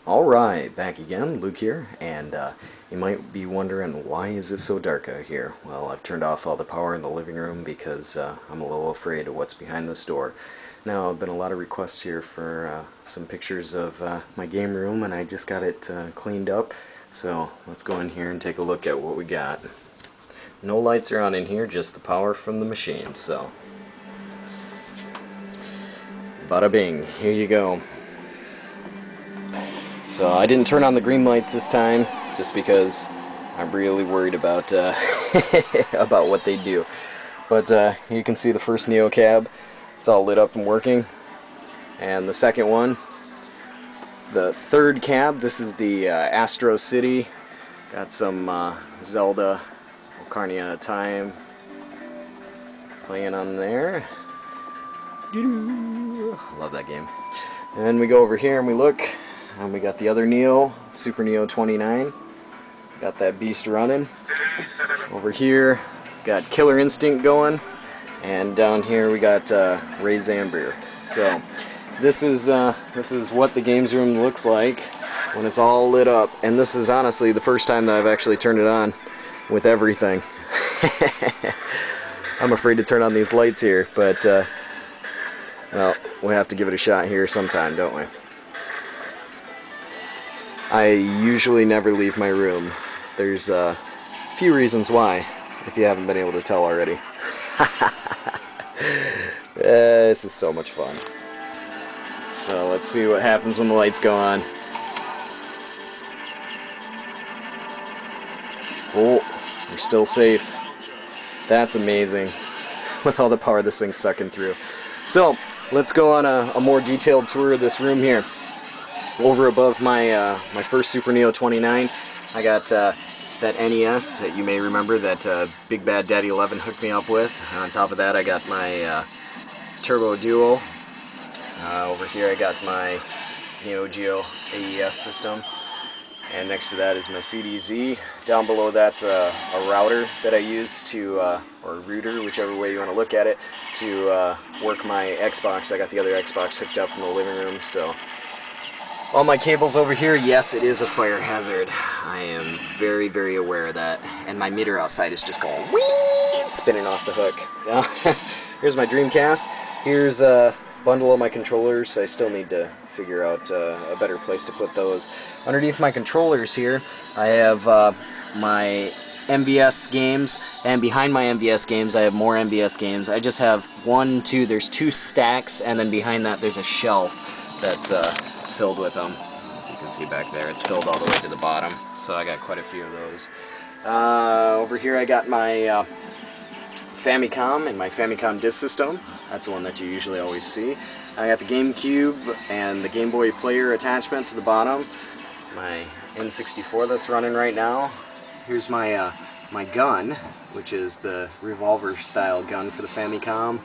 Alright, back again, Luke here, and you might be wondering, why is it so dark out here? Well, I've turned off all the power in the living room because I'm a little afraid of what's behind this door. Now, there have been a lot of requests here for some pictures of my game room, and I just got it cleaned up, so let's go in here and take a look at what we got. No lights are on in here, just the power from the machine, so bada bing, here you go. So I didn't turn on the green lights this time, just because I'm really worried about about what they do. But you can see the first Neo cab; it's all lit up and working. And the second one, the third cab. This is the Astro City. Got some Zelda Ocarina of Time playing on there. Love that game. And then we go over here and we look. And we got the other Neo, Super Neo 29. Got that beast running. Over here, got Killer Instinct going. And down here we got Ray Zambier. So this is what the games room looks like when it's all lit up. And this is honestly the first time that I've actually turned it on with everything. I'm afraid to turn on these lights here, but well, we have to give it a shot here sometime, don't we? I usually never leave my room. There's a few reasons why, if you haven't been able to tell already. This is so much fun. So let's see what happens when the lights go on. Oh, you're still safe. That's amazing. With all the power this thing's sucking through. So let's go on a more detailed tour of this room here. Over above my my first Super Neo 29, I got that NES that you may remember that Big Bad Daddy 11 hooked me up with. On top of that, I got my Turbo Duo. Over here, I got my Neo Geo AES system, and next to that is my CDZ. Down below that's a router that I use to, or router, whichever way you want to look at it, to work my Xbox. I got the other Xbox hooked up in the living room, so. All my cables over here, yes, it is a fire hazard. I am very, very aware of that. And my meter outside is just going whee, spinning off the hook. Here's my Dreamcast. Here's a bundle of my controllers. I still need to figure out a better place to put those. Underneath my controllers here, I have my MVS games, and behind my MVS games, I have more MVS games. I just have there's two stacks, and then behind that there's a shelf that's filled with them. As you can see back there, it's filled all the way to the bottom, so I got quite a few of those. Over here I got my Famicom and my Famicom disk system. That's the one that you usually always see. I got the GameCube and the Game Boy player attachment to the bottom. My N64 that's running right now. Here's my my gun, which is the revolver style gun for the Famicom.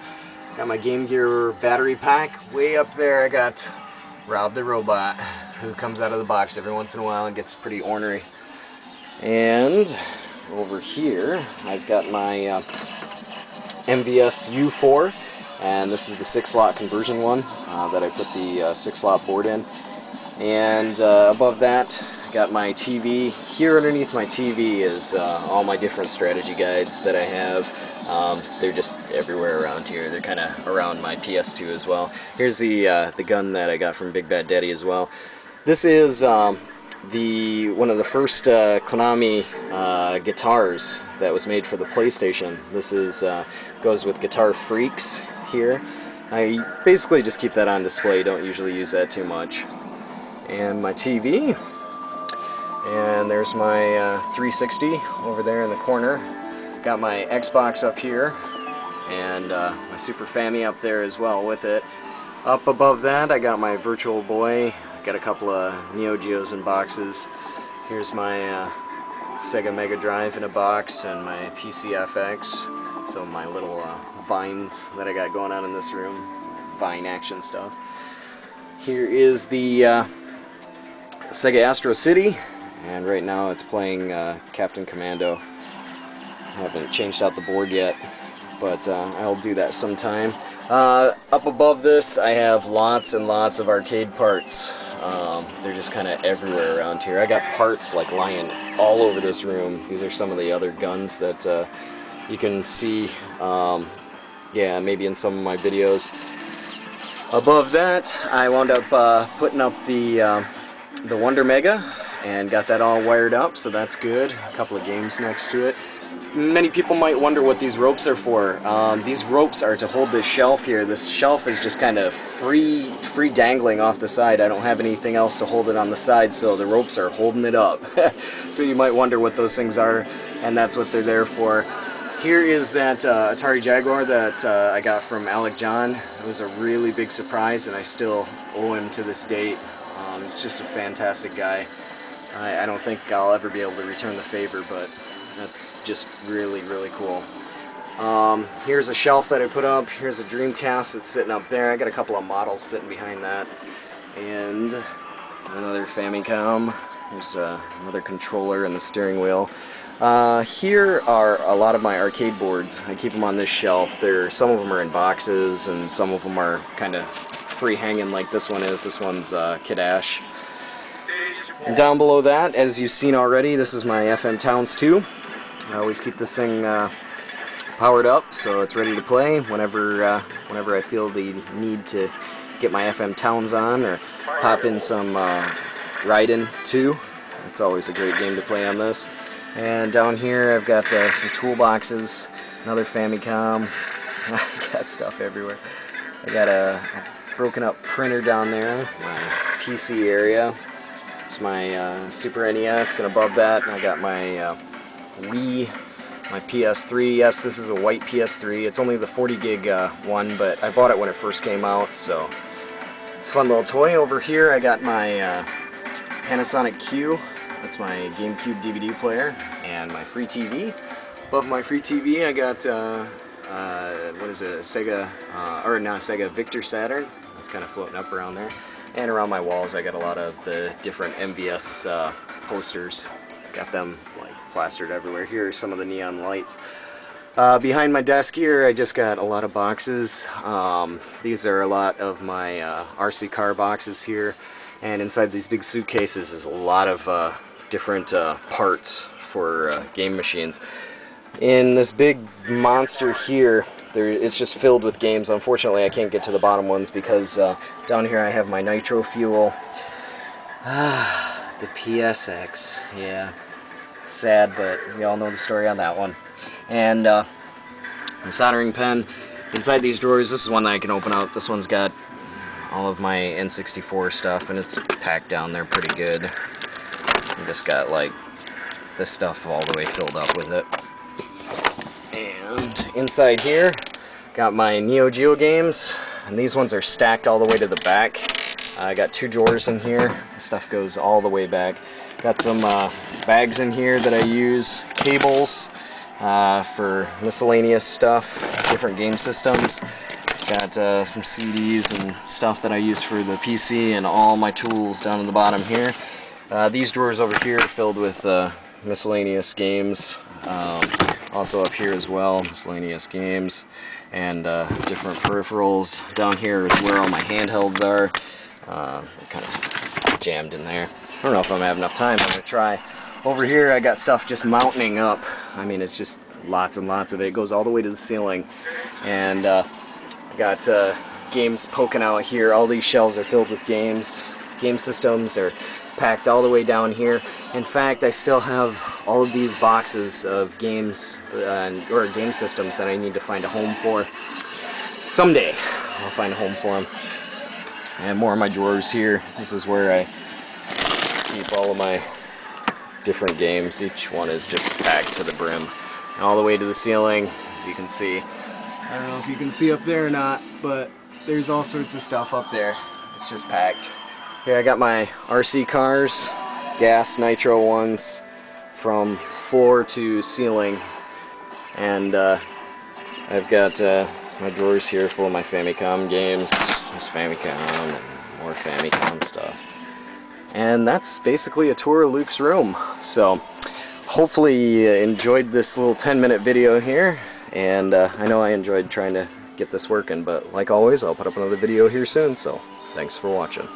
Got my Game Gear battery pack. Way up there I got Rob the Robot, who comes out of the box every once in a while and gets pretty ornery. And over here I've got my MVS U4, and this is the 6-slot conversion one that I put the 6-slot board in. And above that I got my TV. Here underneath my TV is all my different strategy guides that I have. They're just everywhere around here. They're kind of around my PS2 as well. Here's the gun that I got from Big Bad Daddy as well. This is one of the first Konami guitars that was made for the PlayStation. This is goes with Guitar Freaks here. I basically just keep that on display. Don't usually use that too much. And my TV. And there's my 360 over there in the corner. Got my Xbox up here, and my Super Fammy up there as well with it. Up above that I got my Virtual Boy. Got a couple of Neo Geos in boxes. Here's my Sega Mega Drive in a box, and my PCFX. So my little vines that I got going on in this room. Vine action stuff. Here is the Sega Astro City, and right now it's playing Captain Commando. I haven't changed out the board yet, but I'll do that sometime. Up above this, I have lots and lots of arcade parts. They're just kind of everywhere around here. I got parts like lying all over this room. These are some of the other guns that you can see, yeah, maybe in some of my videos. Above that, I wound up putting up the Wonder Mega and got that all wired up, so that's good. A couple of games next to it. Many people might wonder what these ropes are for. These ropes are to hold this shelf here. This shelf is just kind of free dangling off the side. I don't have anything else to hold it on the side, so the ropes are holding it up. So you might wonder what those things are, and that's what they're there for. Here is that Atari Jaguar that I got from Alec John. It was a really big surprise, and I still owe him to this date. He's just a fantastic guy. I don't think I'll ever be able to return the favor, but that's just really, really cool. Here's a shelf that I put up. Here's a Dreamcast that's sitting up there. I got a couple of models sitting behind that. And another Famicom. There's another controller and the steering wheel. Here are a lot of my arcade boards. I keep them on this shelf. Some of them are in boxes, and some of them are kind of free hanging like this one is. This one's Kid Ash. And down below that, as you've seen already, this is my FM Towns 2. I always keep this thing powered up so it's ready to play whenever I feel the need to get my FM Towns on or pop in some Raiden 2. It's always a great game to play on this. And down here I've got some toolboxes, another Famicom. I got stuff everywhere. I got a broken up printer down there, my PC area. It's my Super NES, and above that I got my Wii, my PS3. Yes, this is a white PS3. It's only the 40 gig one, but I bought it when it first came out, so it's a fun little toy. Over here I got my Panasonic Q. That's my GameCube DVD player and my free TV. Above my free TV I got what is it, a Sega, or not Sega, Victor Saturn. That's kind of floating up around there. And around my walls I got a lot of the different MVS posters. Got them like plastered everywhere. Here are some of the neon lights. Behind my desk here I just got a lot of boxes. These are a lot of my RC car boxes here. And inside these big suitcases is a lot of different parts for game machines. In this big monster here, it's just filled with games. Unfortunately, I can't get to the bottom ones because down here I have my Nitro Fuel. The PSX. Yeah. Sad, but we all know the story on that one. And my soldering pen. Inside these drawers, this is one that I can open up. This one's got all of my N64 stuff, and it's packed down there pretty good. I just got like this stuff all the way filled up with it. And inside here, got my Neo Geo games, and these ones are stacked all the way to the back. I got 2 drawers in here. The stuff goes all the way back. Got some bags in here that I use, cables for miscellaneous stuff, different game systems. Got some CDs and stuff that I use for the PC, and all my tools down in the bottom here. These drawers over here are filled with miscellaneous games. Also up here as well, miscellaneous games and different peripherals. Down here is where all my handhelds are. Kind of jammed in there. I don't know if I'm gonna have enough time. I'm gonna try. Over here I got stuff just mounting up. I mean, it's just lots and lots of it. It goes all the way to the ceiling. And I got games poking out here. All these shelves are filled with games. Game systems are packed all the way down here. In fact, I still have all of these boxes of games or game systems that I need to find a home for. Someday I'll find a home for them. And more of my drawers here. This is where I keep all of my different games. Each one is just packed to the brim. And all the way to the ceiling, as you can see. I don't know if you can see up there or not, but there's all sorts of stuff up there. It's just packed. Here I got my RC cars, gas nitro ones, from floor to ceiling. And I've got my drawers here full of my Famicom games. There's Famicom and more Famicom stuff. And that's basically a tour of Luke's room. So hopefully you enjoyed this little 10-minute video here. And I know I enjoyed trying to get this working, but like always, I'll put up another video here soon. So thanks for watching.